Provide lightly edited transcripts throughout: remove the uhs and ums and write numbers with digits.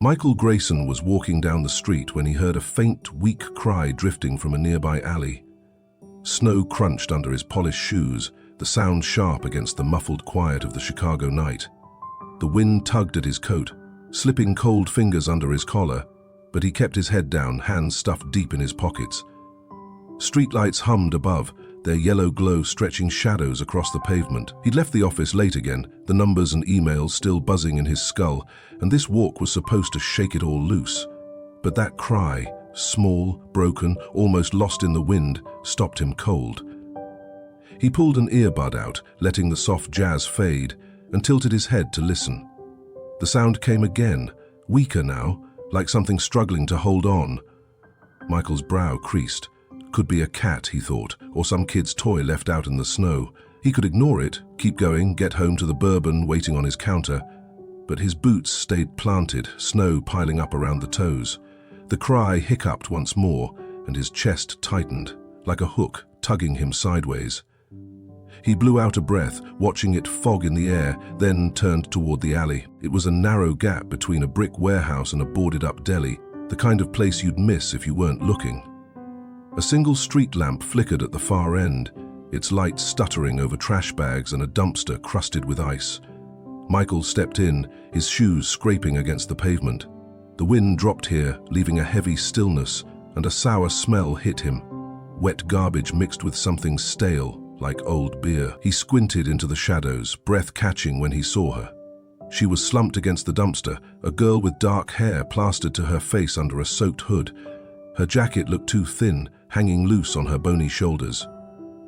Michael Grayson was walking down the street when he heard a faint, weak cry drifting from a nearby alley. Snow crunched under his polished shoes, the sound sharp against the muffled quiet of the Chicago night. The wind tugged at his coat, slipping cold fingers under his collar, but he kept his head down, hands stuffed deep in his pockets. Streetlights hummed above, their yellow glow stretching shadows across the pavement. He'd left the office late again, the numbers and emails still buzzing in his skull, and this walk was supposed to shake it all loose. But that cry, small, broken, almost lost in the wind, stopped him cold. He pulled an earbud out, letting the soft jazz fade, and tilted his head to listen. The sound came again, weaker now, like something struggling to hold on. Michael's brow creased. Could be a cat, he thought, or some kid's toy left out in the snow. He could ignore it, keep going, get home to the bourbon waiting on his counter. But his boots stayed planted, snow piling up around the toes. The cry hiccuped once more, and his chest tightened, like a hook tugging him sideways. He blew out a breath, watching it fog in the air, then turned toward the alley. It was a narrow gap between a brick warehouse and a boarded-up deli, the kind of place you'd miss if you weren't looking. A single street lamp flickered at the far end, its light stuttering over trash bags and a dumpster crusted with ice. Michael stepped in, his shoes scraping against the pavement. The wind dropped here, leaving a heavy stillness, and a sour smell hit him. Wet garbage mixed with something stale, like old beer. He squinted into the shadows, breath catching when he saw her. She was slumped against the dumpster, a girl with dark hair plastered to her face under a soaked hood. Her jacket looked too thin, hanging loose on her bony shoulders.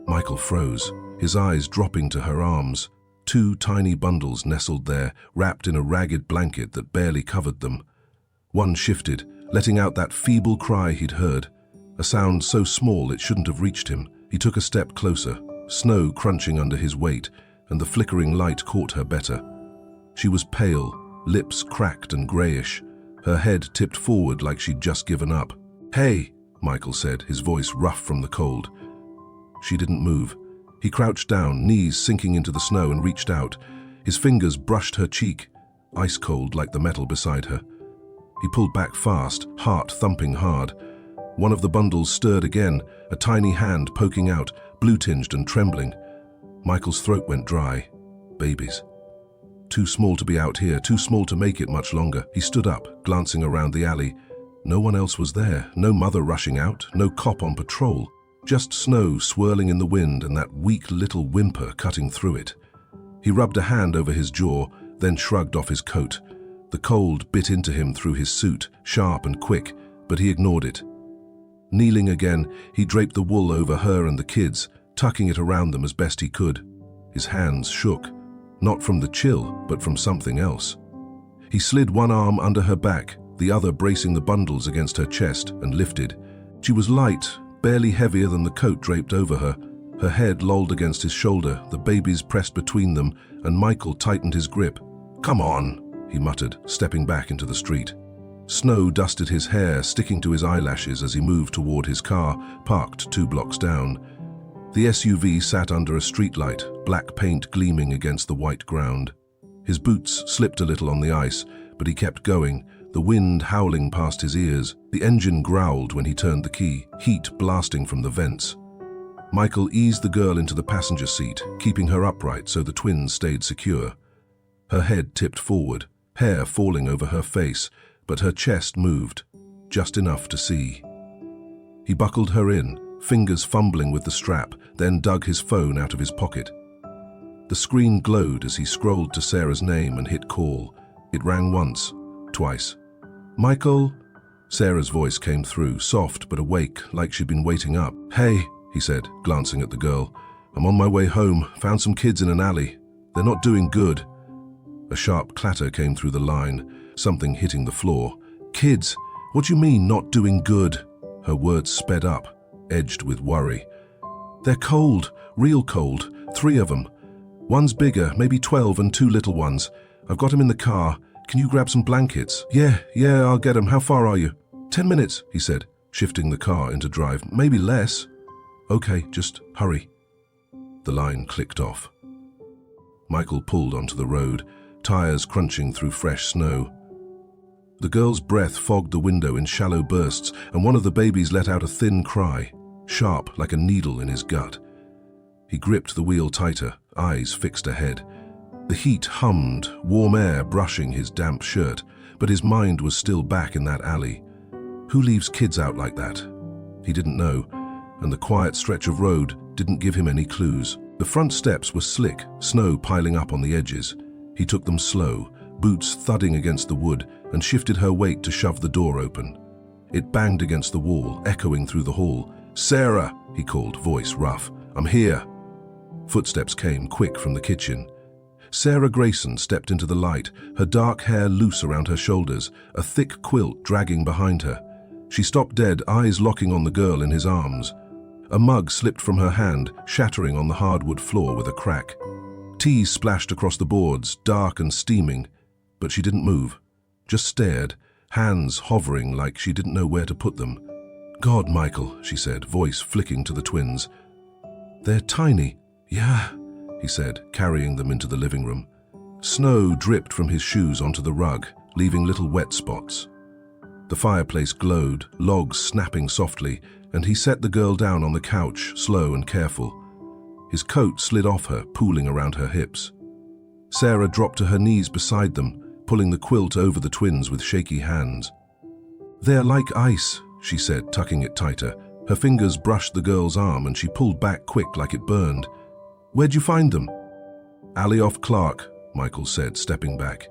Michael froze, his eyes dropping to her arms. Two tiny bundles nestled there, wrapped in a ragged blanket that barely covered them. One shifted, letting out that feeble cry he'd heard, a sound so small it shouldn't have reached him. He took a step closer, snow crunching under his weight, and the flickering light caught her better. She was pale, lips cracked and grayish, her head tipped forward like she'd just given up. "Hey," Michael said, his voice rough from the cold. She didn't move. He crouched down, knees sinking into the snow, and reached out. His fingers brushed her cheek, ice cold like the metal beside her. He pulled back fast, heart thumping hard. One of the bundles stirred again, a tiny hand poking out, blue-tinged and trembling. Michael's throat went dry. Babies. Too small to be out here, too small to make it much longer. He stood up, glancing around the alley. No one else was there, no mother rushing out, no cop on patrol. Just snow swirling in the wind and that weak little whimper cutting through it. He rubbed a hand over his jaw, then shrugged off his coat. The cold bit into him through his suit, sharp and quick, but he ignored it. Kneeling again, he draped the wool over her and the kids, tucking it around them as best he could. His hands shook, not from the chill, but from something else. He slid one arm under her back, the other bracing the bundles against her chest, and lifted. She was light, barely heavier than the coat draped over her. Her head lolled against his shoulder, the babies pressed between them, and Michael tightened his grip. "Come on," he muttered, stepping back into the street. Snow dusted his hair, sticking to his eyelashes as he moved toward his car, parked 2 blocks down. The SUV sat under a streetlight, black paint gleaming against the white ground. His boots slipped a little on the ice, but he kept going, the wind howling past his ears. The engine growled when he turned the key, heat blasting from the vents. Michael eased the girl into the passenger seat, keeping her upright so the twins stayed secure. Her head tipped forward, hair falling over her face, but her chest moved, just enough to see. He buckled her in, fingers fumbling with the strap, then dug his phone out of his pocket. The screen glowed as he scrolled to Sarah's name and hit call. It rang once, twice. "Michael?" Sarah's voice came through, soft but awake, like she'd been waiting up. "Hey," he said, glancing at the girl. "I'm on my way home, found some kids in an alley. They're not doing good." A sharp clatter came through the line, something hitting the floor. "Kids? What do you mean, not doing good?" Her words sped up, edged with worry. "They're cold, real cold, 3 of them. One's bigger, maybe 12, and 2 little ones. I've got them in the car. Can you grab some blankets?" Yeah, I'll get them. How far are you?" 10 minutes, he said, shifting the car into drive. "Maybe less." "Okay, just hurry." The line clicked off. Michael pulled onto the road, tires crunching through fresh snow. The girl's breath fogged the window in shallow bursts, and one of the babies let out a thin cry, sharp like a needle in his gut. He gripped the wheel tighter, eyes fixed ahead. The heat hummed, warm air brushing his damp shirt, but his mind was still back in that alley. Who leaves kids out like that? He didn't know, and the quiet stretch of road didn't give him any clues. The front steps were slick, snow piling up on the edges. He took them slow, boots thudding against the wood, and shifted her weight to shove the door open. It banged against the wall, echoing through the hall. "Sarah," he called, voice rough. "I'm here." Footsteps came, quick, from the kitchen. Sarah Grayson stepped into the light, her dark hair loose around her shoulders, a thick quilt dragging behind her. She stopped dead, eyes locking on the girl in his arms. A mug slipped from her hand, shattering on the hardwood floor with a crack. Tea splashed across the boards, dark and steaming, but she didn't move, just stared, hands hovering like she didn't know where to put them. "God, Michael," she said, voice flicking to the twins. "They're tiny." "Yeah," he said, carrying them into the living room. Snow dripped from his shoes onto the rug, leaving little wet spots. The fireplace glowed, logs snapping softly, and he set the girl down on the couch, slow and careful. His coat slid off her, pooling around her hips. Sarah dropped to her knees beside them, pulling the quilt over the twins with shaky hands. "They're like ice," she said, tucking it tighter. Her fingers brushed the girl's arm and she pulled back quick like it burned. "Where'd you find them?" "Alley off Clark," Michael said, stepping back.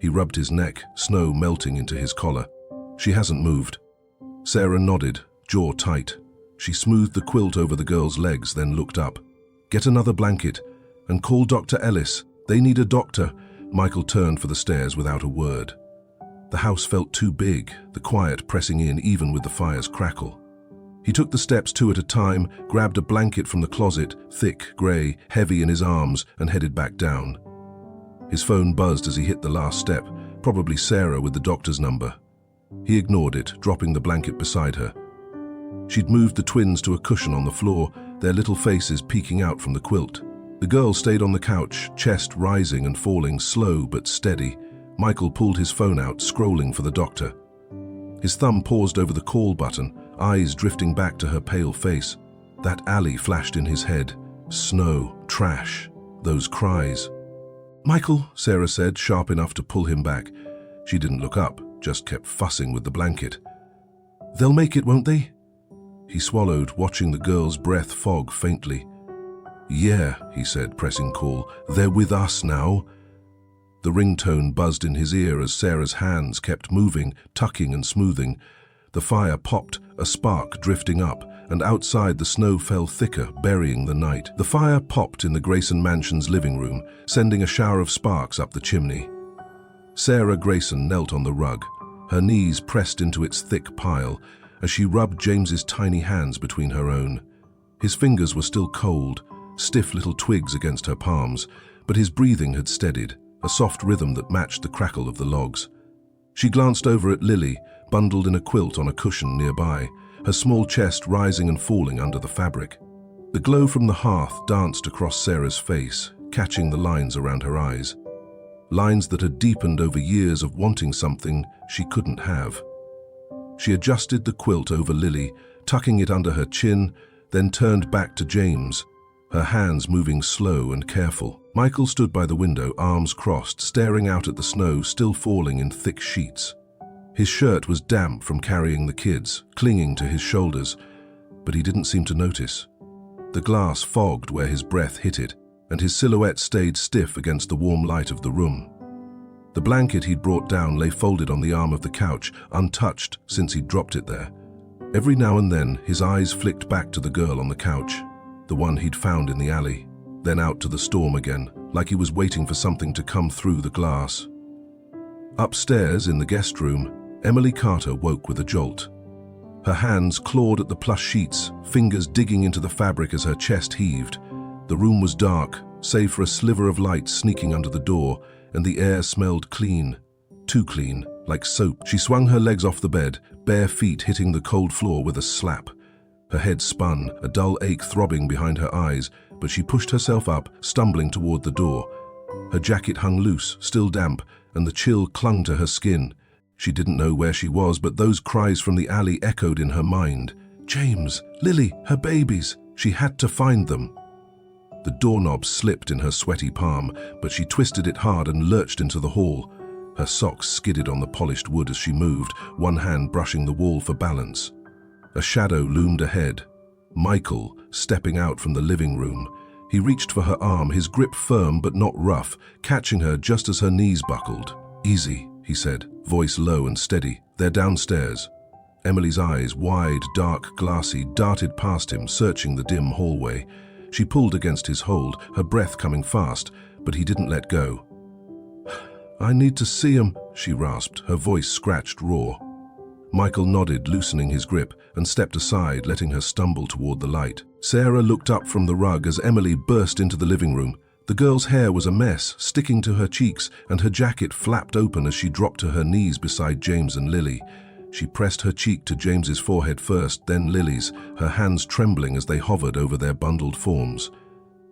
He rubbed his neck, snow melting into his collar. "She hasn't moved." Sarah nodded, jaw tight. She smoothed the quilt over the girl's legs, then looked up. "Get another blanket, and call Dr. Ellis. They need a doctor." Michael turned for the stairs without a word. The house felt too big, the quiet pressing in even with the fire's crackle. He took the steps two at a time, grabbed a blanket from the closet, thick, grey, heavy in his arms, and headed back down. His phone buzzed as he hit the last step, probably Sarah with the doctor's number. He ignored it, dropping the blanket beside her. She'd moved the twins to a cushion on the floor, their little faces peeking out from the quilt. The girl stayed on the couch, chest rising and falling, slow but steady. Michael pulled his phone out, scrolling for the doctor. His thumb paused over the call button, eyes drifting back to her pale face. That alley flashed in his head. Snow, trash, those cries. "Michael," Sarah said, sharp enough to pull him back. She didn't look up, just kept fussing with the blanket. "They'll make it, won't they?" He swallowed, watching the girl's breath fog faintly. "Yeah," he said, pressing call. "They're with us now." The ringtone buzzed in his ear as Sarah's hands kept moving, tucking and smoothing. The fire popped, a spark drifting up, and outside the snow fell thicker, burying the night. The fire popped in the Grayson mansion's living room, sending a shower of sparks up the chimney. Sarah Grayson knelt on the rug, her knees pressed into its thick pile, as she rubbed James's tiny hands between her own. His fingers were still cold, stiff little twigs against her palms, but his breathing had steadied, a soft rhythm that matched the crackle of the logs. She glanced over at Lily, bundled in a quilt on a cushion nearby, her small chest rising and falling under the fabric. The glow from the hearth danced across Sarah's face, catching the lines around her eyes. Lines that had deepened over years of wanting something she couldn't have. She adjusted the quilt over Lily, tucking it under her chin, then turned back to James, her hands moving slow and careful. Michael stood by the window, arms crossed, staring out at the snow still falling in thick sheets. His shirt was damp from carrying the kids, clinging to his shoulders, but he didn't seem to notice. The glass fogged where his breath hit it, and his silhouette stayed stiff against the warm light of the room. The blanket he'd brought down lay folded on the arm of the couch, untouched since he'd dropped it there. Every now and then, his eyes flicked back to the girl on the couch, the one he'd found in the alley, then out to the storm again, like he was waiting for something to come through the glass. Upstairs, in the guest room, Emily Carter woke with a jolt. Her hands clawed at the plush sheets, fingers digging into the fabric as her chest heaved. The room was dark, save for a sliver of light sneaking under the door, and the air smelled clean, too clean, like soap. She swung her legs off the bed, bare feet hitting the cold floor with a slap. Her head spun, a dull ache throbbing behind her eyes, but she pushed herself up, stumbling toward the door. Her jacket hung loose, still damp, and the chill clung to her skin. She didn't know where she was, but those cries from the alley echoed in her mind. James, Lily, her babies. She had to find them. The doorknob slipped in her sweaty palm, but she twisted it hard and lurched into the hall. Her socks skidded on the polished wood as she moved, one hand brushing the wall for balance. A shadow loomed ahead. Michael, stepping out from the living room. He reached for her arm, his grip firm but not rough, catching her just as her knees buckled. Easy, he said, voice low and steady. They're downstairs. Emily's eyes, wide, dark, glassy, darted past him, searching the dim hallway. She pulled against his hold, her breath coming fast, but he didn't let go. I need to see him, she rasped, her voice scratched raw. Michael nodded, loosening his grip, and stepped aside, letting her stumble toward the light. Sarah looked up from the rug as Emily burst into the living room. The girl's hair was a mess, sticking to her cheeks, and her jacket flapped open as she dropped to her knees beside James and Lily. She pressed her cheek to James's forehead first, then Lily's, her hands trembling as they hovered over their bundled forms.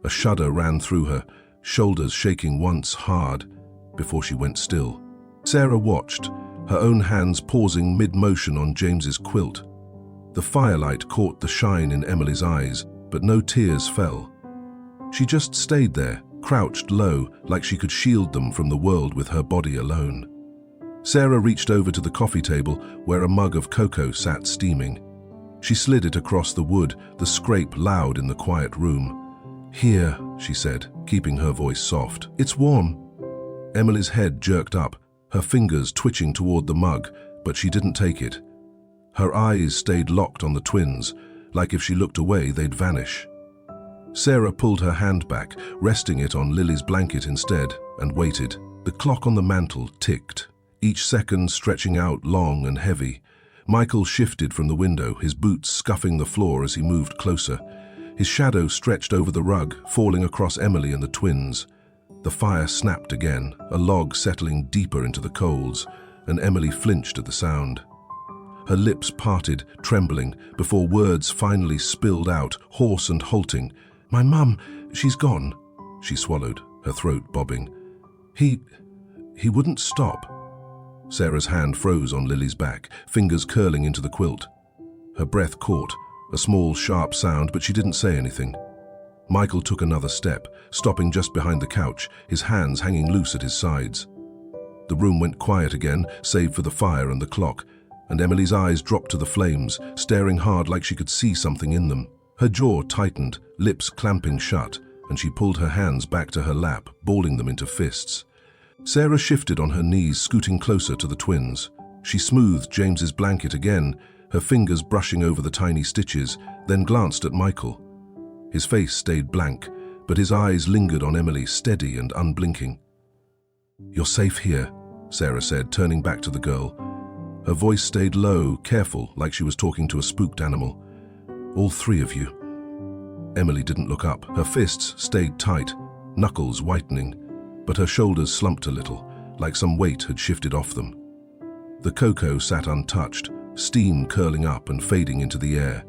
A shudder ran through her, shoulders shaking once hard, before she went still. Sarah watched, her own hands pausing mid-motion on James's quilt. The firelight caught the shine in Emily's eyes, but no tears fell. She just stayed there, crouched low, like she could shield them from the world with her body alone. Sarah reached over to the coffee table where a mug of cocoa sat steaming. She slid it across the wood, the scrape loud in the quiet room. Here, she said, keeping her voice soft. It's warm. Emily's head jerked up, her fingers twitching toward the mug, but she didn't take it. Her eyes stayed locked on the twins, like if she looked away, they'd vanish. Sarah pulled her hand back, resting it on Lily's blanket instead, and waited. The clock on the mantel ticked, each second stretching out long and heavy. Michael shifted from the window, his boots scuffing the floor as he moved closer. His shadow stretched over the rug, falling across Emily and the twins. The fire snapped again, a log settling deeper into the coals, and Emily flinched at the sound. Her lips parted, trembling, before words finally spilled out, hoarse and halting. My mum, she's gone. She swallowed, her throat bobbing. He wouldn't stop. Sarah's hand froze on Lily's back, fingers curling into the quilt. Her breath caught, a small, sharp sound, but she didn't say anything. Michael took another step, stopping just behind the couch, his hands hanging loose at his sides. The room went quiet again, save for the fire and the clock, and Emily's eyes dropped to the flames, staring hard like she could see something in them. Her jaw tightened, lips clamping shut, and she pulled her hands back to her lap, balling them into fists. Sarah shifted on her knees, scooting closer to the twins. She smoothed James's blanket again, her fingers brushing over the tiny stitches, then glanced at Michael. His face stayed blank, but his eyes lingered on Emily, steady and unblinking. You're safe here, Sarah said, turning back to the girl. Her voice stayed low, careful, like she was talking to a spooked animal. All three of you. Emily didn't look up. Her fists stayed tight, knuckles whitening, but her shoulders slumped a little, like some weight had shifted off them. The cocoa sat untouched, steam curling up and fading into the air.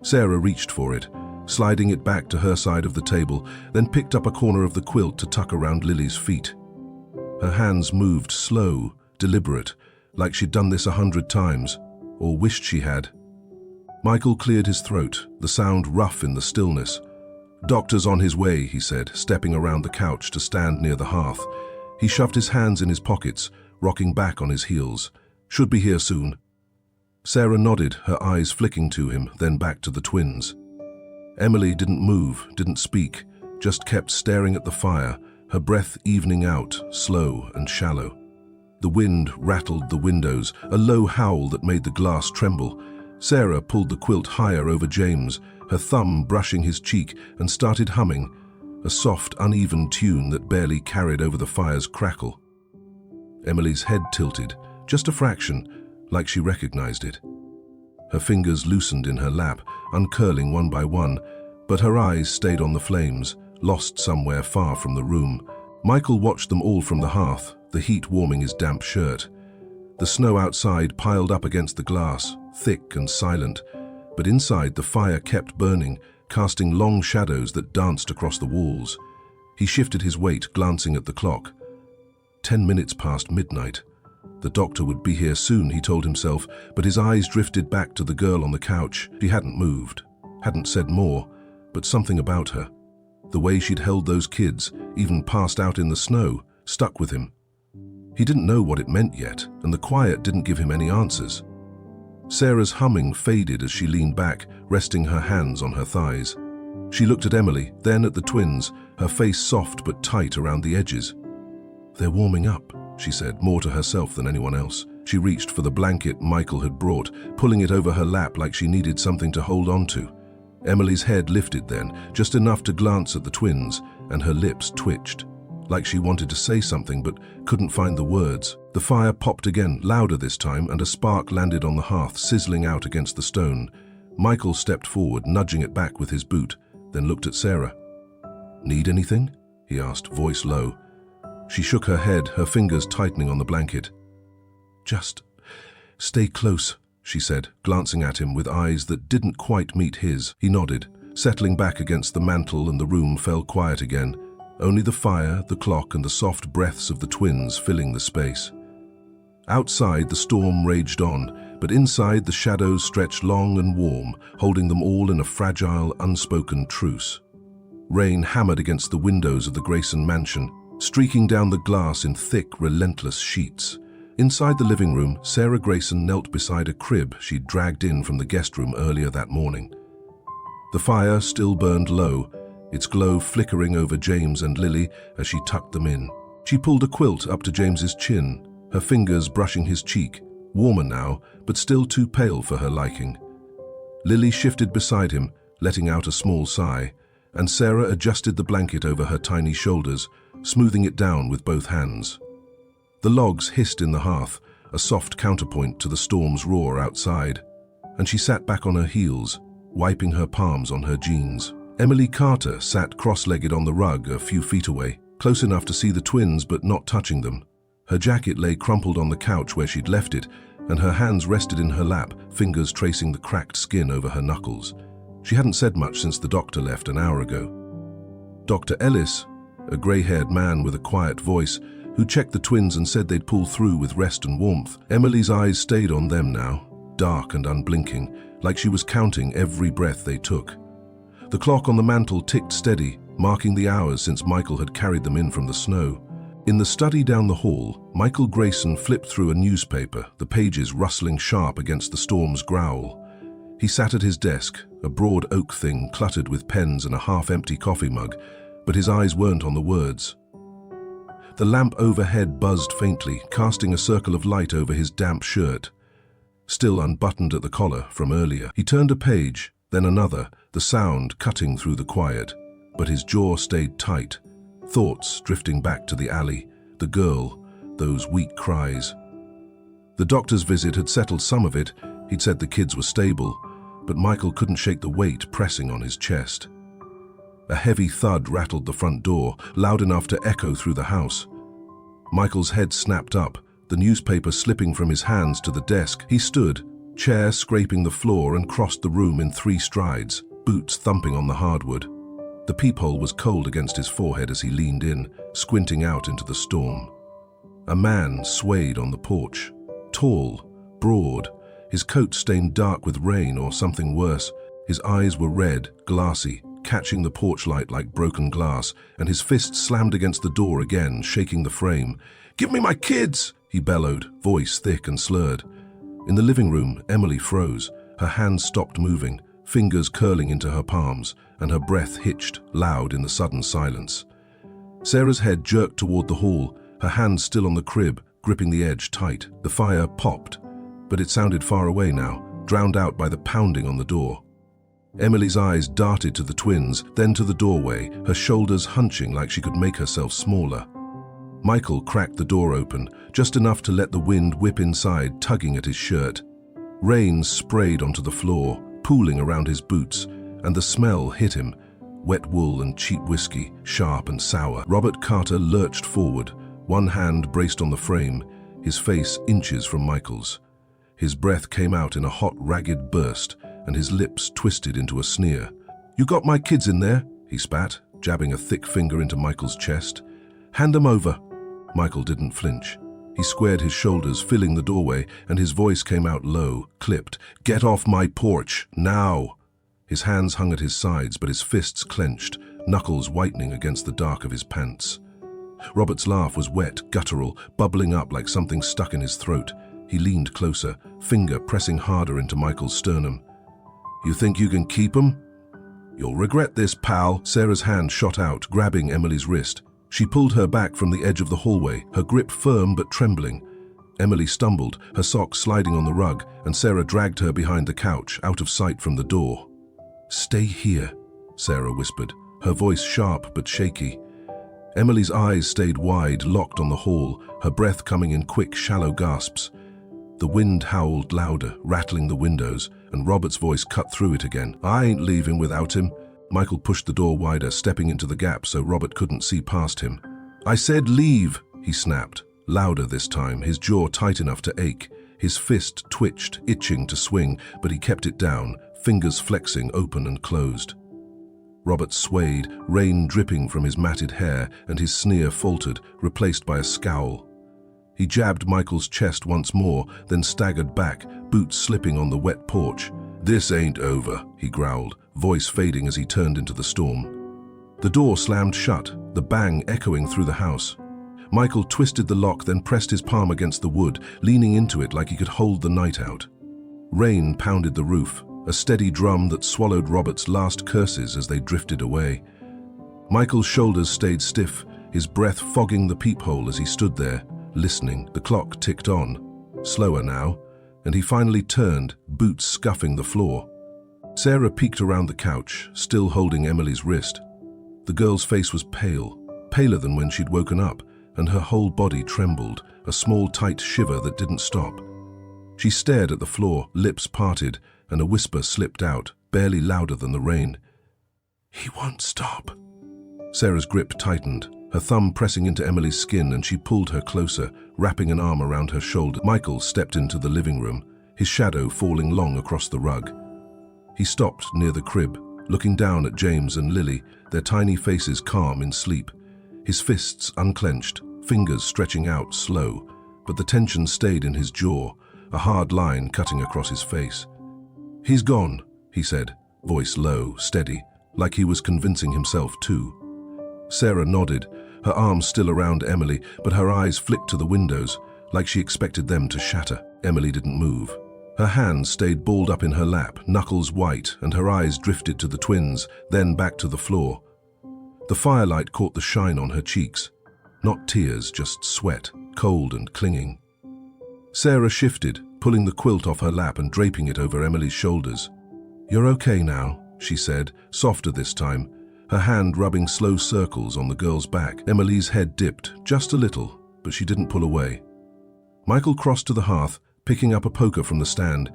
Sarah reached for it, sliding it back to her side of the table, then picked up a corner of the quilt to tuck around Lily's feet. Her hands moved slow, deliberate, like she'd done this 100 times, or wished she had. Michael cleared his throat, the sound rough in the stillness. Doctor's on his way, he said, stepping around the couch to stand near the hearth. He shoved his hands in his pockets, rocking back on his heels. Should be here soon. Sarah nodded, her eyes flicking to him, then back to the twins. Emily didn't move, didn't speak, just kept staring at the fire, her breath evening out, slow and shallow. The wind rattled the windows, a low howl that made the glass tremble. Sarah pulled the quilt higher over James, her thumb brushing his cheek, and started humming, a soft, uneven tune that barely carried over the fire's crackle. Emily's head tilted, just a fraction, like she recognized it. Her fingers loosened in her lap, uncurling one by one, but her eyes stayed on the flames, lost somewhere far from the room. Michael watched them all from the hearth, the heat warming his damp shirt. The snow outside piled up against the glass, thick and silent, but inside the fire kept burning, casting long shadows that danced across the walls. He shifted his weight, glancing at the clock. 10 minutes past midnight. The doctor would be here soon, he told himself, but his eyes drifted back to the girl on the couch. She hadn't moved, hadn't said more, but something about her, the way she'd held those kids, even passed out in the snow, stuck with him. He didn't know what it meant yet, and the quiet didn't give him any answers. Sarah's humming faded as she leaned back, resting her hands on her thighs. She looked at Emily, then at the twins, her face soft but tight around the edges. "They're warming up," she said, more to herself than anyone else. She reached for the blanket Michael had brought, pulling it over her lap like she needed something to hold on to. Emily's head lifted then, just enough to glance at the twins, and her lips twitched, like she wanted to say something but couldn't find the words. The fire popped again, louder this time, and a spark landed on the hearth, sizzling out against the stone. Michael stepped forward, nudging it back with his boot, then looked at Sarah. "Need anything?" he asked, voice low. She shook her head, her fingers tightening on the blanket. "Just stay close," she said, glancing at him with eyes that didn't quite meet his. He nodded, settling back against the mantel, and the room fell quiet again. Only the fire, the clock, and the soft breaths of the twins filling the space. Outside, the storm raged on, but inside the shadows stretched long and warm, holding them all in a fragile, unspoken truce. Rain hammered against the windows of the Grayson mansion, streaking down the glass in thick, relentless sheets. Inside the living room, Sarah Grayson knelt beside a crib she'd dragged in from the guest room earlier that morning. The fire still burned low, its glow flickering over James and Lily as she tucked them in. She pulled a quilt up to James's chin, her fingers brushing his cheek, warmer now, but still too pale for her liking. Lily shifted beside him, letting out a small sigh, and Sarah adjusted the blanket over her tiny shoulders, smoothing it down with both hands. The logs hissed in the hearth, a soft counterpoint to the storm's roar outside, and she sat back on her heels, wiping her palms on her jeans. Emily Carter sat cross-legged on the rug a few feet away, close enough to see the twins but not touching them. Her jacket lay crumpled on the couch where she'd left it, and her hands rested in her lap, fingers tracing the cracked skin over her knuckles. She hadn't said much since the doctor left an hour ago. Dr. Ellis, a grey-haired man with a quiet voice, who checked the twins and said they'd pull through with rest and warmth. Emily's eyes stayed on them now, dark and unblinking, like she was counting every breath they took. The clock on the mantel ticked steady, marking the hours since Michael had carried them in from the snow. In the study down the hall, Michael Grayson flipped through a newspaper, the pages rustling sharp against the storm's growl. He sat at his desk, a broad oak thing cluttered with pens and a half-empty coffee mug, but his eyes weren't on the words. The lamp overhead buzzed faintly, casting a circle of light over his damp shirt, still unbuttoned at the collar from earlier. He turned a page, then another, the sound cutting through the quiet, but his jaw stayed tight, thoughts drifting back to the alley, the girl, those weak cries. The doctor's visit had settled some of it. He'd said the kids were stable, but Michael couldn't shake the weight pressing on his chest. A heavy thud rattled the front door, loud enough to echo through the house. Michael's head snapped up, the newspaper slipping from his hands to the desk. He stood, chair scraping the floor, and crossed the room in 3 strides, boots thumping on the hardwood. The peephole was cold against his forehead as he leaned in, squinting out into the storm. A man swayed on the porch, tall, broad, his coat stained dark with rain or something worse. His eyes were red, glassy, catching the porch light like broken glass, and his fist slammed against the door again, shaking the frame. "Give me my kids!" he bellowed, voice thick and slurred. In the living room, Emily froze. Her hands stopped moving, fingers curling into her palms, and her breath hitched, loud in the sudden silence. Sarah's head jerked toward the hall, her hands still on the crib, gripping the edge tight. The fire popped, but it sounded far away now, drowned out by the pounding on the door. Emily's eyes darted to the twins, then to the doorway, her shoulders hunching like she could make herself smaller. Michael cracked the door open, just enough to let the wind whip inside, tugging at his shirt. Rain sprayed onto the floor, pooling around his boots, and the smell hit him, wet wool and cheap whiskey, sharp and sour. Robert Carter lurched forward, one hand braced on the frame, his face inches from Michael's. His breath came out in a hot, ragged burst, and his lips twisted into a sneer. "You got my kids in there?" he spat, jabbing a thick finger into Michael's chest. "Hand them over." Michael didn't flinch. He squared his shoulders, filling the doorway, and his voice came out low, clipped. "Get off my porch, now!" His hands hung at his sides, but his fists clenched, knuckles whitening against the dark of his pants. Robert's laugh was wet, guttural, bubbling up like something stuck in his throat. He leaned closer, finger pressing harder into Michael's sternum. "You think you can keep him? You'll regret this, pal." Sarah's hand shot out, grabbing Emily's wrist. She pulled her back from the edge of the hallway, her grip firm but trembling. Emily stumbled, her socks sliding on the rug, and Sarah dragged her behind the couch, out of sight from the door. "Stay here," Sarah whispered, her voice sharp but shaky. Emily's eyes stayed wide, locked on the hall, her breath coming in quick, shallow gasps. The wind howled louder, rattling the windows, and Robert's voice cut through it again. "I ain't leaving without him." Michael pushed the door wider, stepping into the gap so Robert couldn't see past him. "I said leave," he snapped, louder this time, his jaw tight enough to ache. His fist twitched, itching to swing, but he kept it down, fingers flexing open and closed. Robert swayed, rain dripping from his matted hair, and his sneer faltered, replaced by a scowl. He jabbed Michael's chest once more, then staggered back, boots slipping on the wet porch. "This ain't over," he growled, voice fading as he turned into the storm. The door slammed shut, the bang echoing through the house. Michael twisted the lock, then pressed his palm against the wood, leaning into it like he could hold the night out. Rain pounded the roof, a steady drum that swallowed Robert's last curses as they drifted away. Michael's shoulders stayed stiff, his breath fogging the peephole as he stood there, listening. The clock ticked on, slower now, and he finally turned, boots scuffing the floor. Sarah peeked around the couch, still holding Emily's wrist. The girl's face was pale, paler than when she'd woken up, and her whole body trembled, a small tight shiver that didn't stop. She stared at the floor, lips parted, and a whisper slipped out, barely louder than the rain. "He won't stop." Sarah's grip tightened, her thumb pressing into Emily's skin, and she pulled her closer, wrapping an arm around her shoulder. Michael stepped into the living room, his shadow falling long across the rug. He stopped near the crib, looking down at James and Lily, their tiny faces calm in sleep. His fists unclenched, fingers stretching out slow, but the tension stayed in his jaw, a hard line cutting across his face. "He's gone," he said, voice low, steady, like he was convincing himself too. Sarah nodded, her arms still around Emily, but her eyes flicked to the windows, like she expected them to shatter. Emily didn't move. Her hands stayed balled up in her lap, knuckles white, and her eyes drifted to the twins, then back to the floor. The firelight caught the shine on her cheeks. Not tears, just sweat, cold and clinging. Sarah shifted, pulling the quilt off her lap and draping it over Emily's shoulders. "You're okay now," she said, softer this time, her hand rubbing slow circles on the girl's back. Emily's head dipped, just a little, but she didn't pull away. Michael crossed to the hearth, picking up a poker from the stand.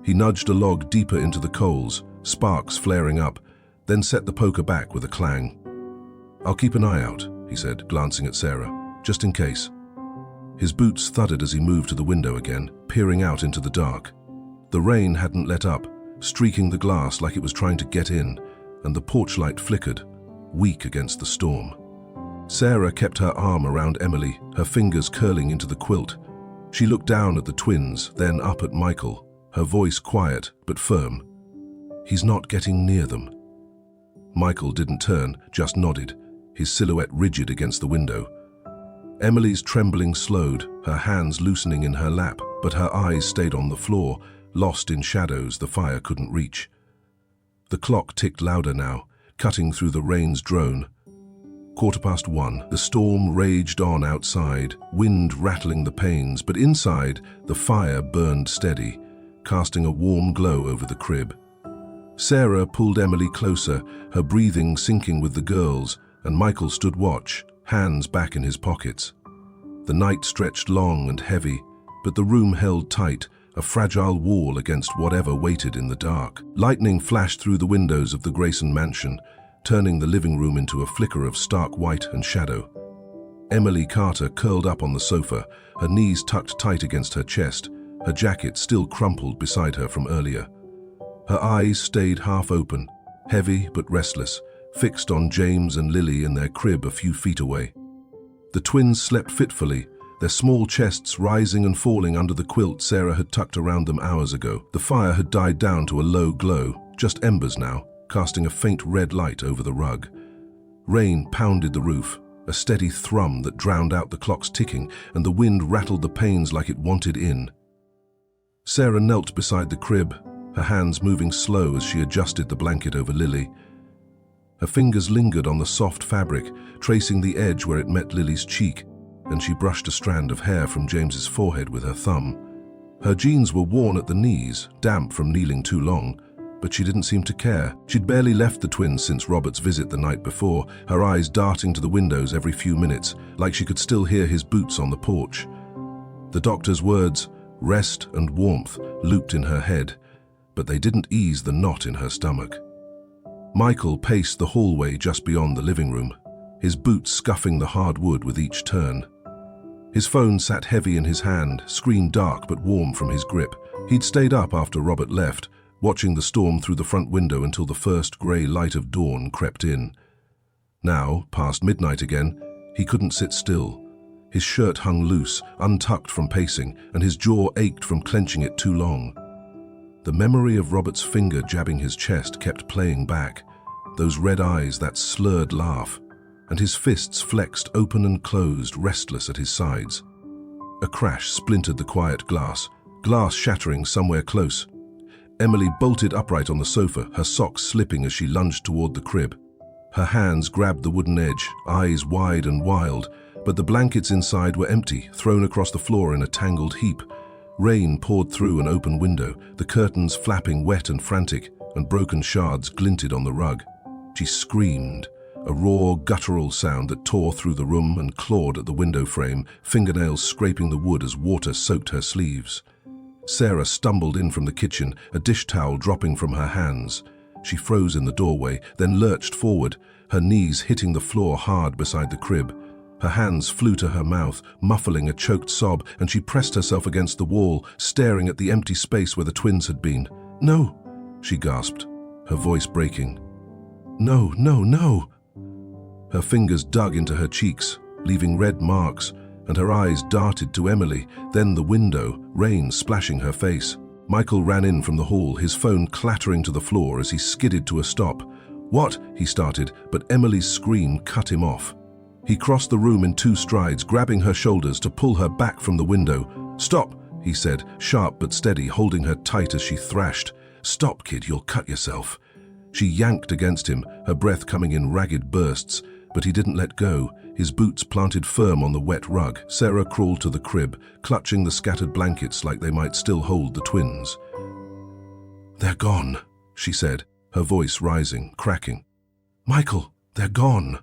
He nudged a log deeper into the coals, sparks flaring up, then set the poker back with a clang. "I'll keep an eye out," he said, glancing at Sarah, "just in case." His boots thudded as he moved to the window again, peering out into the dark. The rain hadn't let up, streaking the glass like it was trying to get in, and the porch light flickered, weak against the storm. Sarah kept her arm around Emily, her fingers curling into the quilt. She looked down at the twins, then up at Michael, her voice quiet but firm. "He's not getting near them." Michael didn't turn, just nodded, his silhouette rigid against the window. Emily's trembling slowed, her hands loosening in her lap, but her eyes stayed on the floor, lost in shadows the fire couldn't reach. The clock ticked louder now, cutting through the rain's drone. 1:15. The storm raged on outside, wind rattling the panes, but inside, the fire burned steady, casting a warm glow over the crib. Sarah pulled Emily closer, her breathing syncing with the girls, and Michael stood watch, hands back in his pockets. The night stretched long and heavy, but the room held tight, a fragile wall against whatever waited in the dark. Lightning flashed through the windows of the Grayson mansion, turning the living room into a flicker of stark white and shadow. Emily Carter curled up on the sofa, her knees tucked tight against her chest, her jacket still crumpled beside her from earlier. Her eyes stayed half open, heavy but restless, fixed on James and Lily in their crib a few feet away. The twins slept fitfully, their small chests rising and falling under the quilt Sarah had tucked around them hours ago. The fire had died down to a low glow, just embers now, casting a faint red light over the rug. Rain pounded the roof, a steady thrum that drowned out the clock's ticking, and the wind rattled the panes like it wanted in. Sarah knelt beside the crib, her hands moving slow as she adjusted the blanket over Lily. Her fingers lingered on the soft fabric, tracing the edge where it met Lily's cheek, and she brushed a strand of hair from James's forehead with her thumb. Her jeans were worn at the knees, damp from kneeling too long, but she didn't seem to care. She'd barely left the twins since Robert's visit the night before, her eyes darting to the windows every few minutes, like she could still hear his boots on the porch. The doctor's words, rest and warmth, looped in her head, but they didn't ease the knot in her stomach. Michael paced the hallway just beyond the living room, his boots scuffing the hard wood with each turn. His phone sat heavy in his hand, screen dark but warm from his grip. He'd stayed up after Robert left, watching the storm through the front window until the first grey light of dawn crept in. Now, past midnight again, he couldn't sit still. His shirt hung loose, untucked from pacing, and his jaw ached from clenching it too long. The memory of Robert's finger jabbing his chest kept playing back, those red eyes, that slurred laugh, and his fists flexed open and closed, restless at his sides. A crash splintered the quiet glass shattering somewhere close. Emily bolted upright on the sofa, her socks slipping as she lunged toward the crib. Her hands grabbed the wooden edge, eyes wide and wild, but the blankets inside were empty, thrown across the floor in a tangled heap. Rain poured through an open window, the curtains flapping wet and frantic, and broken shards glinted on the rug. She screamed, a raw, guttural sound that tore through the room and clawed at the window frame, fingernails scraping the wood as water soaked her sleeves. Sarah stumbled in from the kitchen, a dish towel dropping from her hands. She froze in the doorway, then lurched forward, her knees hitting the floor hard beside the crib. Her hands flew to her mouth, muffling a choked sob, and she pressed herself against the wall, staring at the empty space where the twins had been. "No," she gasped, her voice breaking. "No, no, no." Her fingers dug into her cheeks, leaving red marks, and her eyes darted to Emily, then the window, rain splashing her face. Michael ran in from the hall, his phone clattering to the floor as he skidded to a stop. "What?" he started, but Emily's scream cut him off. He crossed the room in 2 strides, grabbing her shoulders to pull her back from the window. "Stop," he said, sharp but steady, holding her tight as she thrashed. "Stop, kid, you'll cut yourself." She yanked against him, her breath coming in ragged bursts, but he didn't let go, his boots planted firm on the wet rug. Sarah crawled to the crib, clutching the scattered blankets like they might still hold the twins. "They're gone," she said, her voice rising, cracking. "Michael, they're gone."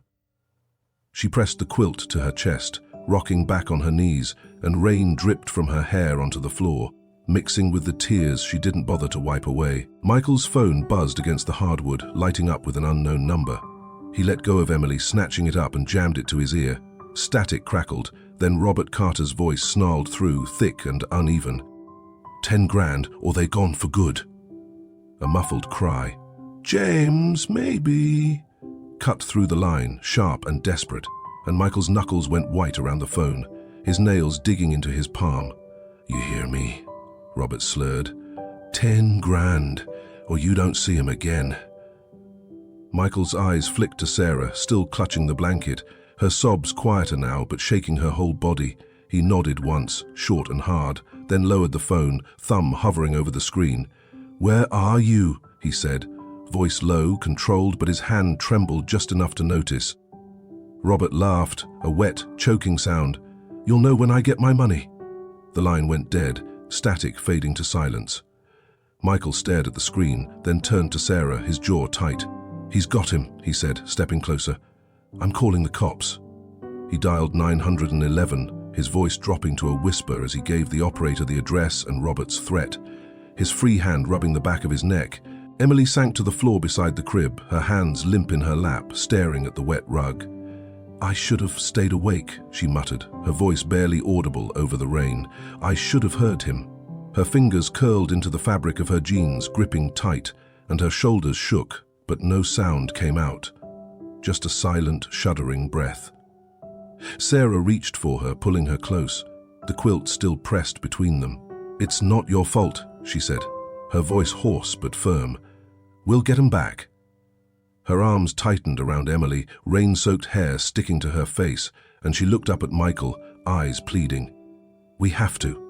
She pressed the quilt to her chest, rocking back on her knees, and rain dripped from her hair onto the floor, mixing with the tears she didn't bother to wipe away. Michael's phone buzzed against the hardwood, lighting up with an unknown number. He let go of Emily, snatching it up and jammed it to his ear. Static crackled, then Robert Carter's voice snarled through, thick and uneven. 10 grand, or they gone for good." A muffled cry, "James, maybe," cut through the line, sharp and desperate, and Michael's knuckles went white around the phone, his nails digging into his palm. "You hear me?" Robert slurred. 10 grand, or you don't see him again." Michael's eyes flicked to Sarah, still clutching the blanket, her sobs quieter now but shaking her whole body. He nodded once, short and hard, then lowered the phone, thumb hovering over the screen. "Where are you?" he said, voice low, controlled, but his hand trembled just enough to notice. Robert laughed, a wet, choking sound. "You'll know when I get my money." The line went dead, static fading to silence. Michael stared at the screen, then turned to Sarah, his jaw tight. "He's got him," he said, stepping closer. "I'm calling the cops." He dialed 911, his voice dropping to a whisper as he gave the operator the address and Robert's threat, his free hand rubbing the back of his neck. Emily sank to the floor beside the crib, her hands limp in her lap, staring at the wet rug. "I should have stayed awake," she muttered, her voice barely audible over the rain. "I should have heard him." Her fingers curled into the fabric of her jeans, gripping tight, and her shoulders shook, but no sound came out. Just a silent, shuddering breath. Sarah reached for her, pulling her close, the quilt still pressed between them. "It's not your fault," she said, her voice hoarse but firm. "We'll get 'em back." Her arms tightened around Emily, rain-soaked hair sticking to her face, and she looked up at Michael, eyes pleading. "We have to."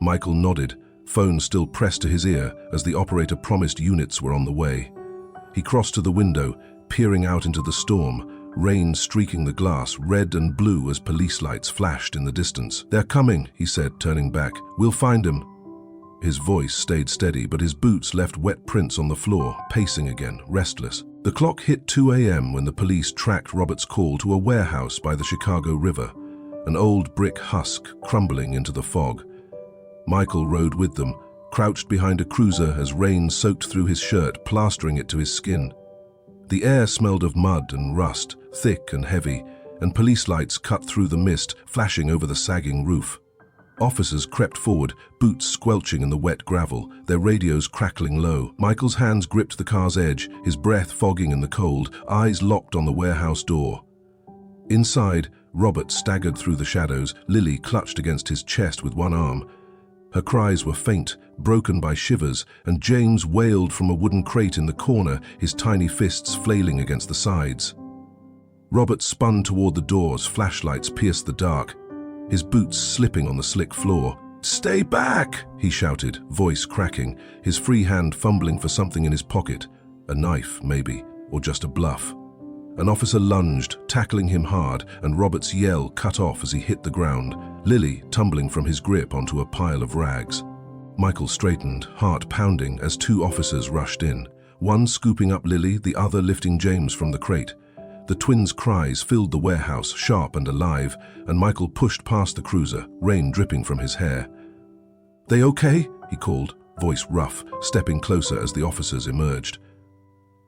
Michael nodded, phone still pressed to his ear as the operator promised units were on the way. He crossed to the window, peering out into the storm, rain streaking the glass red and blue as police lights flashed in the distance. "They're coming," he said, turning back. "We'll find 'em." His voice stayed steady, but his boots left wet prints on the floor, pacing again, restless. The clock hit 2 a.m. when the police tracked Robert's call to a warehouse by the Chicago River, an old brick husk crumbling into the fog. Michael rode with them, crouched behind a cruiser as rain soaked through his shirt, plastering it to his skin. The air smelled of mud and rust, thick and heavy, and police lights cut through the mist, flashing over the sagging roof. Officers crept forward, boots squelching in the wet gravel, their radios crackling low. Michael's hands gripped the car's edge, his breath fogging in the cold, eyes locked on the warehouse door. Inside, Robert staggered through the shadows, Lily clutched against his chest with one arm. Her cries were faint, broken by shivers, and James wailed from a wooden crate in the corner, his tiny fists flailing against the sides. Robert spun toward the doors, flashlights pierced the dark, his boots slipping on the slick floor. "Stay back!" he shouted, voice cracking, his free hand fumbling for something in his pocket. A knife, maybe, or just a bluff. An officer lunged, tackling him hard, and Robert's yell cut off as he hit the ground, Lily tumbling from his grip onto a pile of rags. Michael straightened, heart pounding, as two officers rushed in, one scooping up Lily, the other lifting James from the crate. The twins' cries filled the warehouse, sharp and alive, and Michael pushed past the cruiser, rain dripping from his hair. "They okay?" he called, voice rough, stepping closer as the officers emerged.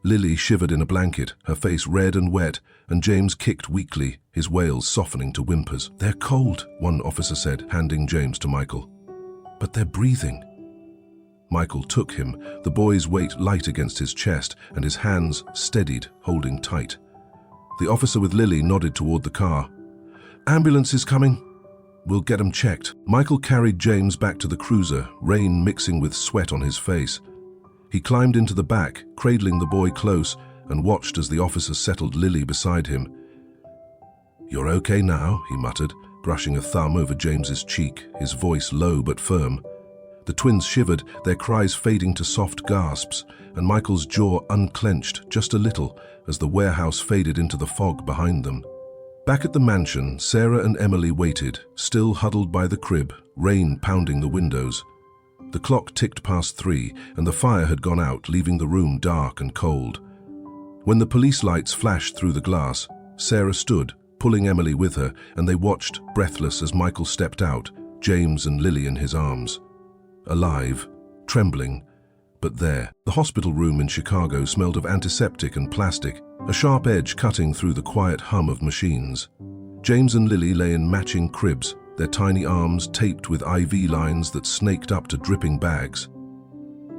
Lily shivered in a blanket, her face red and wet, and James kicked weakly, his wails softening to whimpers. "They're cold," one officer said, handing James to Michael. "But they're breathing." Michael took him, the boy's weight light against his chest, and his hands steadied, holding tight. The officer with Lily nodded toward the car. "Ambulance is coming. We'll get 'em checked." Michael carried James back to the cruiser, rain mixing with sweat on his face. He climbed into the back, cradling the boy close, and watched as the officer settled Lily beside him. "You're okay now," he muttered, brushing a thumb over James's cheek, his voice low but firm. The twins shivered, their cries fading to soft gasps, and Michael's jaw unclenched just a little as the warehouse faded into the fog behind them. Back at the mansion, Sarah and Emily waited, still huddled by the crib, rain pounding the windows. The clock ticked past 3, and the fire had gone out, leaving the room dark and cold. When the police lights flashed through the glass, Sarah stood, pulling Emily with her, and they watched, breathless, as Michael stepped out, James and Lily in his arms. Alive, trembling, but there. The hospital room in Chicago smelled of antiseptic and plastic, a sharp edge cutting through the quiet hum of machines. James and Lily lay in matching cribs, their tiny arms taped with IV lines that snaked up to dripping bags.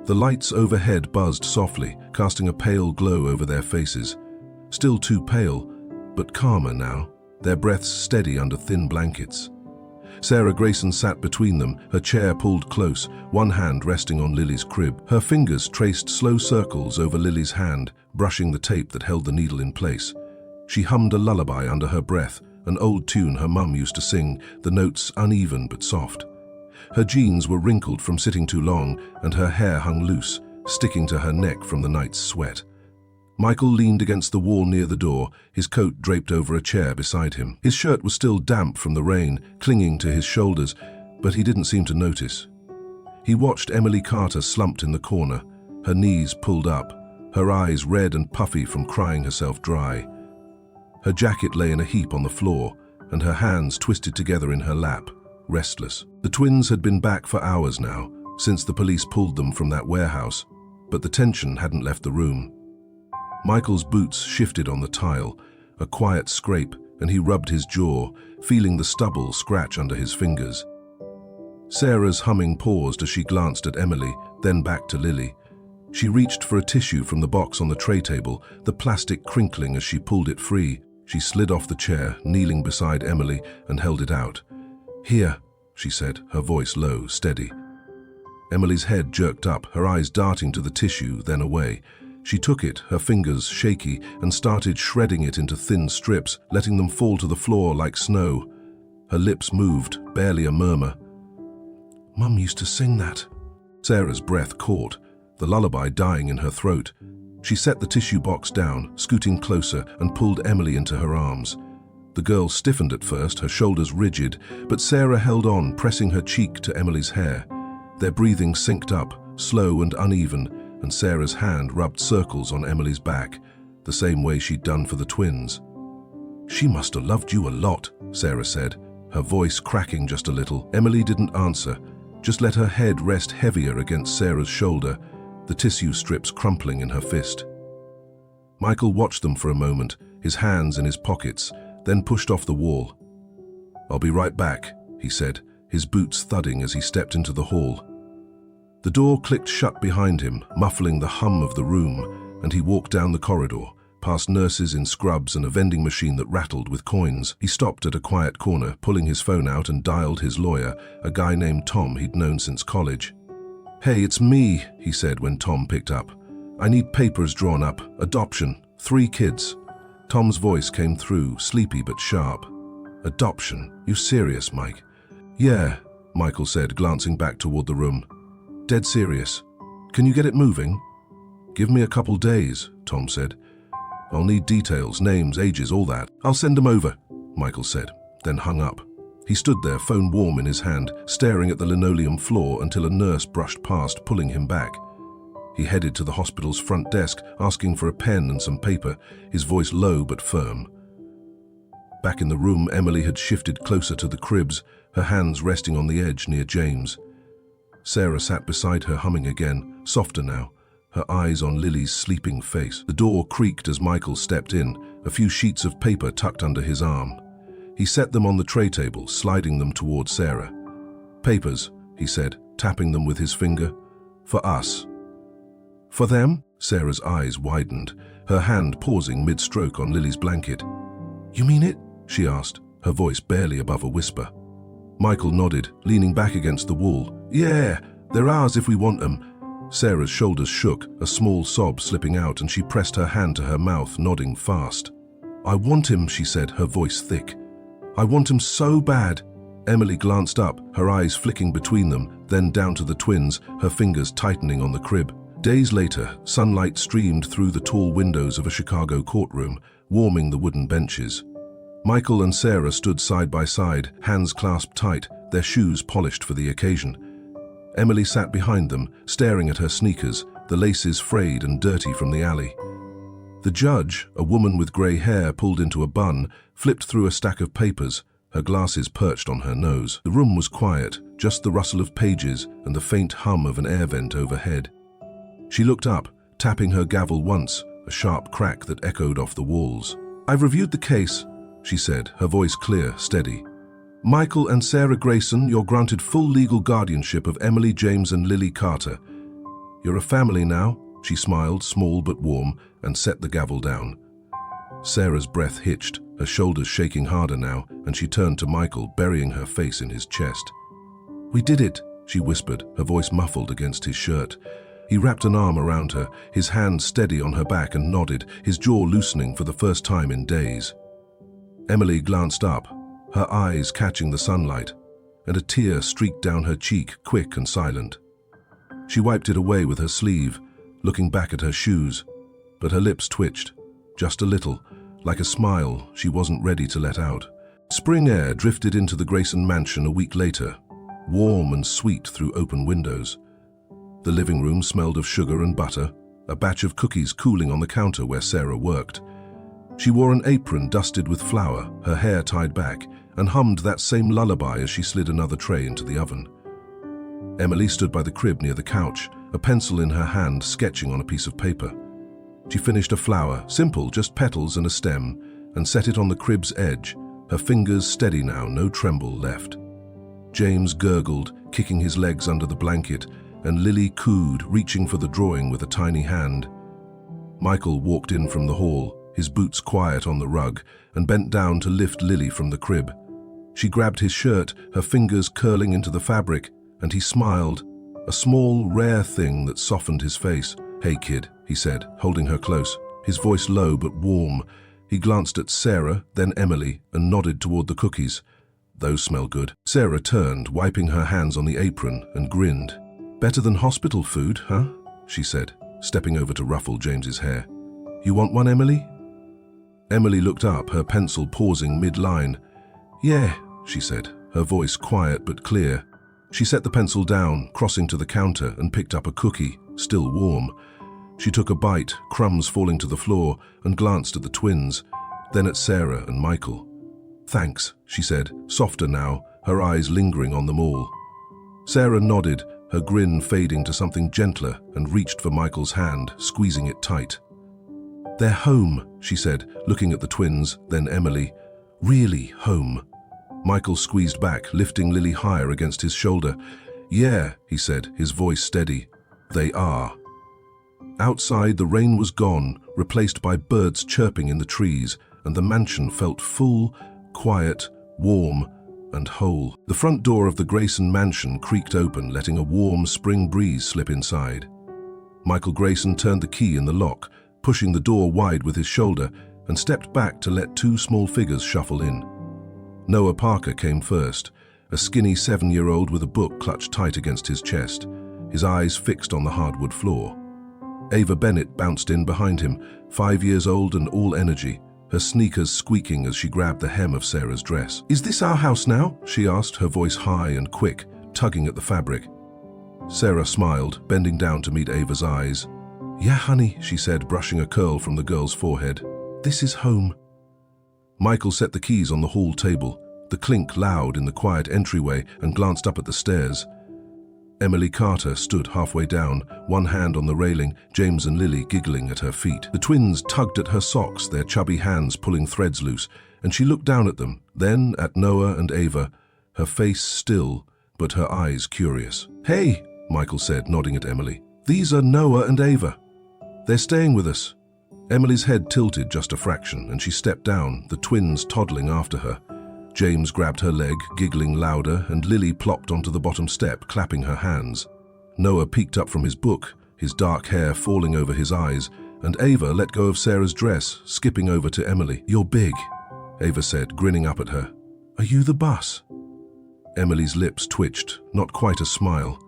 The lights overhead buzzed softly, casting a pale glow over their faces. Still too pale, but calmer now, their breaths steady under thin blankets. Sarah Grayson sat between them, her chair pulled close, one hand resting on Lily's crib. Her fingers traced slow circles over Lily's hand, brushing the tape that held the needle in place. She hummed a lullaby under her breath, an old tune her mum used to sing, the notes uneven but soft. Her jeans were wrinkled from sitting too long, and her hair hung loose, sticking to her neck from the night's sweat. Michael leaned against the wall near the door, his coat draped over a chair beside him. His shirt was still damp from the rain, clinging to his shoulders, but he didn't seem to notice. He watched Emily Carter slumped in the corner, her knees pulled up, her eyes red and puffy from crying herself dry. Her jacket lay in a heap on the floor, and her hands twisted together in her lap, restless. The twins had been back for hours now, since the police pulled them from that warehouse, but the tension hadn't left the room. Michael's boots shifted on the tile, a quiet scrape, and he rubbed his jaw, feeling the stubble scratch under his fingers. Sarah's humming paused as she glanced at Emily, then back to Lily. She reached for a tissue from the box on the tray table, the plastic crinkling as she pulled it free. She slid off the chair, kneeling beside Emily, and held it out. "Here," she said, her voice low, steady. Emily's head jerked up, her eyes darting to the tissue, then away. She took it, her fingers shaky, and started shredding it into thin strips, letting them fall to the floor like snow. Her lips moved, barely a murmur. "Mum used to sing that." Sarah's breath caught, the lullaby dying in her throat. She set the tissue box down, scooting closer, and pulled Emily into her arms. The girl stiffened at first, her shoulders rigid, but Sarah held on, pressing her cheek to Emily's hair. Their breathing synced up, slow and uneven, and Sarah's hand rubbed circles on Emily's back, the same way she'd done for the twins. "She must have loved you a lot," Sarah said, her voice cracking just a little. Emily didn't answer, just let her head rest heavier against Sarah's shoulder, the tissue strips crumpling in her fist. Michael watched them for a moment, his hands in his pockets, then pushed off the wall. "I'll be right back," he said, his boots thudding as he stepped into the hall. The door clicked shut behind him, muffling the hum of the room, and he walked down the corridor, past nurses in scrubs and a vending machine that rattled with coins. He stopped at a quiet corner, pulling his phone out and dialed his lawyer, a guy named Tom he'd known since college. "Hey, it's me," he said when Tom picked up. "I need papers drawn up. Adoption. 3 kids. Tom's voice came through, sleepy but sharp. "Adoption? You serious, Mike?" "Yeah," Michael said, glancing back toward the room. "Dead serious. Can you get it moving?" "Give me a couple days," Tom said. "I'll need details, names, ages, all that." "I'll send them over," Michael said, then hung up. He stood there, phone warm in his hand, staring at the linoleum floor until a nurse brushed past, pulling him back. He headed to the hospital's front desk, asking for a pen and some paper, his voice low but firm. Back in the room, Emily had shifted closer to the cribs, her hands resting on the edge near James. Sarah sat beside her, humming again, softer now, her eyes on Lily's sleeping face. The door creaked as Michael stepped in, a few sheets of paper tucked under his arm. He set them on the tray table, sliding them toward Sarah. "Papers," he said, tapping them with his finger. "For us." "For them?" Sarah's eyes widened, her hand pausing mid-stroke on Lily's blanket. "You mean it?" she asked, her voice barely above a whisper. Michael nodded, leaning back against the wall. "Yeah, they're ours if we want them." Sarah's shoulders shook, a small sob slipping out, and she pressed her hand to her mouth, nodding fast. "I want him," she said, her voice thick. "I want him so bad." Emily glanced up, her eyes flicking between them, then down to the twins, her fingers tightening on the crib. Days later, sunlight streamed through the tall windows of a Chicago courtroom, warming the wooden benches. Michael and Sarah stood side by side, hands clasped tight, their shoes polished for the occasion. Emily sat behind them, staring at her sneakers, the laces frayed and dirty from the alley. The judge, a woman with grey hair pulled into a bun, flipped through a stack of papers, her glasses perched on her nose. The room was quiet, just the rustle of pages and the faint hum of an air vent overhead. She looked up, tapping her gavel once, a sharp crack that echoed off the walls. "I've reviewed the case," she said, her voice clear, steady. "Michael and Sarah Grayson, you're granted full legal guardianship of Emily James and Lily Carter. You're a family now," she smiled, small but warm, and set the gavel down. Sarah's breath hitched, her shoulders shaking harder now, and she turned to Michael, burying her face in his chest. "We did it," she whispered, her voice muffled against his shirt. He wrapped an arm around her, his hand steady on her back, and nodded, his jaw loosening for the first time in days. Emily glanced up, her eyes catching the sunlight, and a tear streaked down her cheek, quick and silent. She wiped it away with her sleeve, looking back at her shoes, but her lips twitched, just a little, like a smile she wasn't ready to let out. Spring air drifted into the Grayson mansion a week later, warm and sweet through open windows. The living room smelled of sugar and butter, a batch of cookies cooling on the counter where Sarah worked. She wore an apron dusted with flour, her hair tied back, and hummed that same lullaby as she slid another tray into the oven. Emily stood by the crib near the couch, a pencil in her hand, sketching on a piece of paper. She finished a flower, simple, just petals and a stem, and set it on the crib's edge, her fingers steady now, no tremble left. James gurgled, kicking his legs under the blanket, and Lily cooed, reaching for the drawing with a tiny hand. Michael walked in from the hall, his boots quiet on the rug, and bent down to lift Lily from the crib. She grabbed his shirt, her fingers curling into the fabric, and he smiled, a small, rare thing that softened his face. "Hey, kid," he said, holding her close, his voice low but warm. He glanced at Sarah, then Emily, and nodded toward the cookies. "Those smell good." Sarah turned, wiping her hands on the apron, and grinned. "Better than hospital food, huh?" she said, stepping over to ruffle James's hair. "You want one, Emily?" Emily looked up, her pencil pausing mid-line. "Yeah," she said, her voice quiet but clear. She set the pencil down, crossing to the counter, and picked up a cookie, still warm. She took a bite, crumbs falling to the floor, and glanced at the twins, then at Sarah and Michael. "Thanks," she said, softer now, her eyes lingering on them all. Sarah nodded, her grin fading to something gentler, and reached for Michael's hand, squeezing it tight. "They're home," she said, looking at the twins, then Emily. "Really home." Michael squeezed back, lifting Lily higher against his shoulder. "Yeah," he said, his voice steady. "They are." Outside, the rain was gone, replaced by birds chirping in the trees, and the mansion felt full, quiet, warm, and whole. The front door of the Grayson mansion creaked open, letting a warm spring breeze slip inside. Michael Grayson turned the key in the lock, pushing the door wide with his shoulder, and stepped back to let two small figures shuffle in. Noah Parker came first, a skinny 7-year-old with a book clutched tight against his chest, his eyes fixed on the hardwood floor. Ava Bennett bounced in behind him, 5 years old and all energy, her sneakers squeaking as she grabbed the hem of Sarah's dress. "Is this our house now?" she asked, her voice high and quick, tugging at the fabric. Sarah smiled, bending down to meet Ava's eyes. "Yeah, honey," she said, brushing a curl from the girl's forehead. "This is home." Michael set the keys on the hall table, the clink loud in the quiet entryway, and glanced up at the stairs. Emily Carter stood halfway down, one hand on the railing, James and Lily giggling at her feet. The twins tugged at her socks, their chubby hands pulling threads loose, and she looked down at them, then at Noah and Ava, her face still, but her eyes curious. "Hey," Michael said, nodding at Emily. "These are Noah and Ava. They're staying with us." Emily's head tilted just a fraction, and she stepped down, the twins toddling after her. James grabbed her leg, giggling louder, and Lily plopped onto the bottom step, clapping her hands. Noah peeked up from his book, his dark hair falling over his eyes, and Ava let go of Sarah's dress, skipping over to Emily. "You're big," Ava said, grinning up at her. "Are you the bus?" Emily's lips twitched, not quite a smile.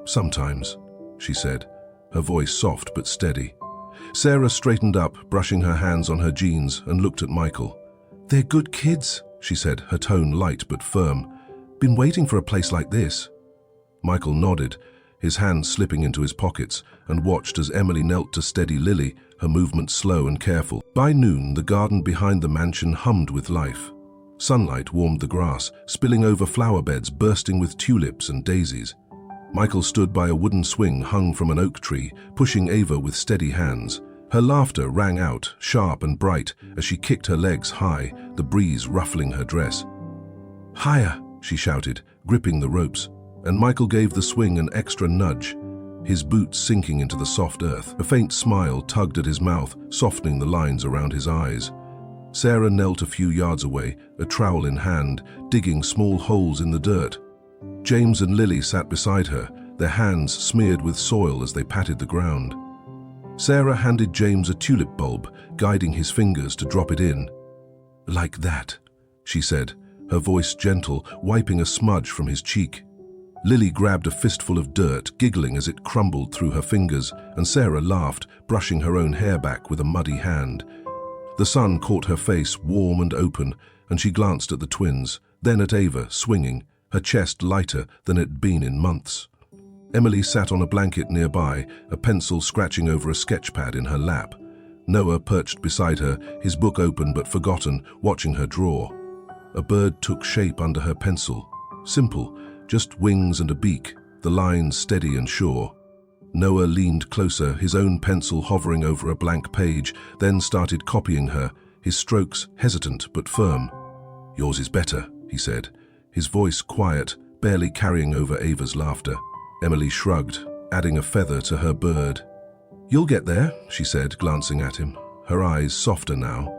"Sometimes," she said, her voice soft but steady. Sarah straightened up, brushing her hands on her jeans, and looked at Michael. "They're good kids," she said, her tone light but firm. "Been waiting for a place like this." Michael nodded, his hands slipping into his pockets, and watched as Emily knelt to steady Lily, her movements slow and careful. By noon, the garden behind the mansion hummed with life. Sunlight warmed the grass, spilling over flower beds bursting with tulips and daisies. Michael stood by a wooden swing hung from an oak tree, pushing Ava with steady hands. Her laughter rang out, sharp and bright, as she kicked her legs high, the breeze ruffling her dress. "Higher," she shouted, gripping the ropes, and Michael gave the swing an extra nudge, his boots sinking into the soft earth. A faint smile tugged at his mouth, softening the lines around his eyes. Sarah knelt a few yards away, a trowel in hand, digging small holes in the dirt. James and Lily sat beside her, their hands smeared with soil as they patted the ground. Sarah handed James a tulip bulb, guiding his fingers to drop it in. "Like that," she said, her voice gentle, wiping a smudge from his cheek. Lily grabbed a fistful of dirt, giggling as it crumbled through her fingers, and Sarah laughed, brushing her own hair back with a muddy hand. The sun caught her face warm and open, and she glanced at the twins, then at Ava, swinging, her chest lighter than it had been in months. Emily sat on a blanket nearby, a pencil scratching over a sketch pad in her lap. Noah perched beside her, his book open but forgotten, watching her draw. A bird took shape under her pencil. Simple, just wings and a beak, the lines steady and sure. Noah leaned closer, his own pencil hovering over a blank page, then started copying her, his strokes hesitant but firm. "Yours is better," he said, his voice quiet, barely carrying over Ava's laughter. Emily shrugged, adding a feather to her bird. "You'll get there," she said, glancing at him, her eyes softer now.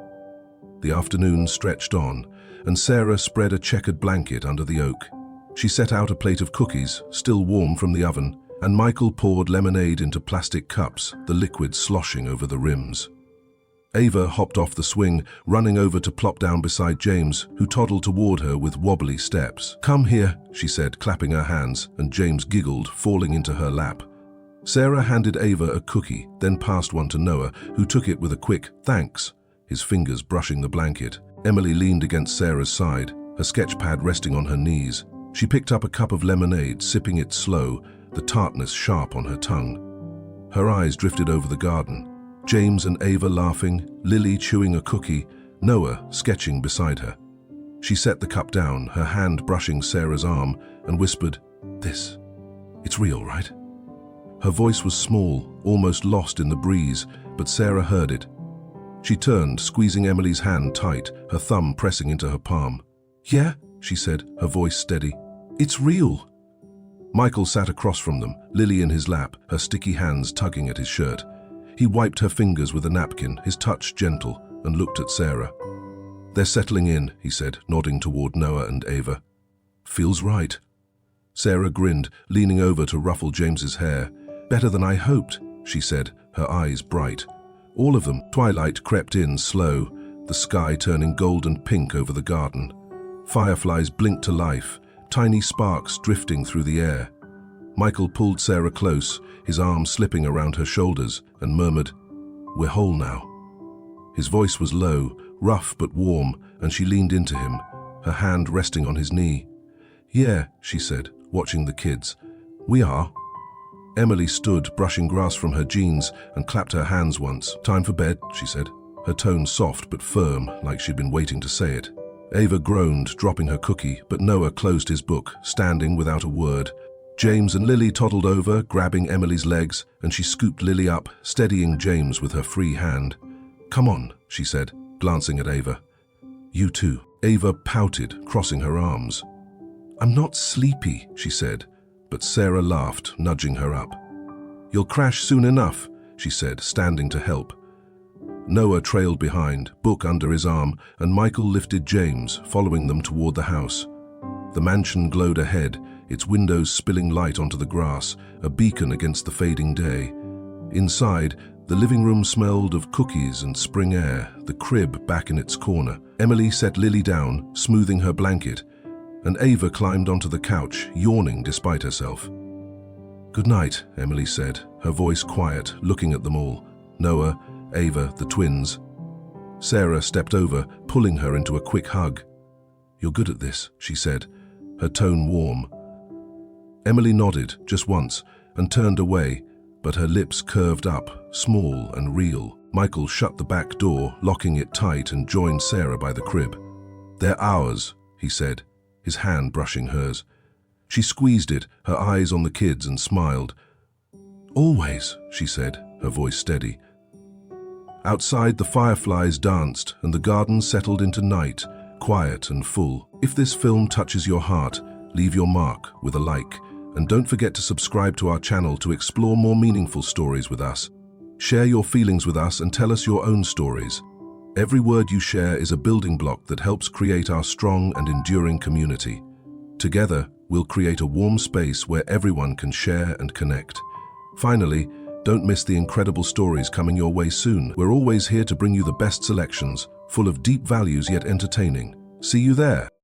The afternoon stretched on, and Sarah spread a checkered blanket under the oak. She set out a plate of cookies, still warm from the oven, and Michael poured lemonade into plastic cups, the liquid sloshing over the rims. Ava hopped off the swing, running over to plop down beside James, who toddled toward her with wobbly steps. "Come here," she said, clapping her hands, and James giggled, falling into her lap. Sarah handed Ava a cookie, then passed one to Noah, who took it with a quick "thanks," his fingers brushing the blanket. Emily leaned against Sarah's side, her sketch pad resting on her knees. She picked up a cup of lemonade, sipping it slow, the tartness sharp on her tongue. Her eyes drifted over the garden. James and Ava laughing, Lily chewing a cookie, Noah sketching beside her. She set the cup down, her hand brushing Sarah's arm, and whispered, "It's real, right?" Her voice was small, almost lost in the breeze, but Sarah heard it. She turned, squeezing Emily's hand tight, her thumb pressing into her palm. "Yeah," she said, her voice steady. "It's real." Michael sat across from them, Lily in his lap, her sticky hands tugging at his shirt. He wiped her fingers with a napkin, his touch gentle, and looked at Sarah. "They're settling in," he said, nodding toward Noah and Ava. "Feels right." Sarah grinned, leaning over to ruffle James's hair. "Better than I hoped," she said, her eyes bright. All of them. Twilight crept in slow, the sky turning gold and pink over the garden. Fireflies blinked to life, tiny sparks drifting through the air. Michael pulled Sarah close, his arm slipping around her shoulders, and murmured, "We're whole now." His voice was low, rough but warm, and she leaned into him, her hand resting on his knee. "Yeah," she said, watching the kids. "We are." Emily stood, brushing grass from her jeans, and clapped her hands once. "Time for bed," she said, her tone soft but firm, like she'd been waiting to say it. Ava groaned, dropping her cookie, but Noah closed his book, standing without a word. James and Lily toddled over, grabbing Emily's legs, and she scooped Lily up, steadying James with her free hand. "Come on," she said, glancing at Ava. "You too." Ava pouted, crossing her arms. "I'm not sleepy," she said, but Sarah laughed, nudging her up. "You'll crash soon enough," she said, standing to help. Noah trailed behind, book under his arm, and Michael lifted James, following them toward the house. The mansion glowed ahead, its windows spilling light onto the grass, a beacon against the fading day. Inside, the living room smelled of cookies and spring air, the crib back in its corner. Emily set Lily down, smoothing her blanket, and Ava climbed onto the couch, yawning despite herself. "Good night," Emily said, her voice quiet, looking at them all. Noah, Ava, the twins. Sarah stepped over, pulling her into a quick hug. "You're good at this," she said, her tone warm. Emily nodded, just once, and turned away, but her lips curved up, small and real. Michael shut the back door, locking it tight, and joined Sarah by the crib. "They're ours," he said, his hand brushing hers. She squeezed it, her eyes on the kids, and smiled. "Always," she said, her voice steady. Outside, the fireflies danced, and the garden settled into night, quiet and full. If this film touches your heart, leave your mark with a like, and don't forget to subscribe to our channel to explore more meaningful stories with us. Share your feelings with us and tell us your own stories. Every word you share is a building block that helps create our strong and enduring community. Together, we'll create a warm space where everyone can share and connect. Finally, don't miss the incredible stories coming your way soon. We're always here to bring you the best selections, full of deep values yet entertaining. See you there.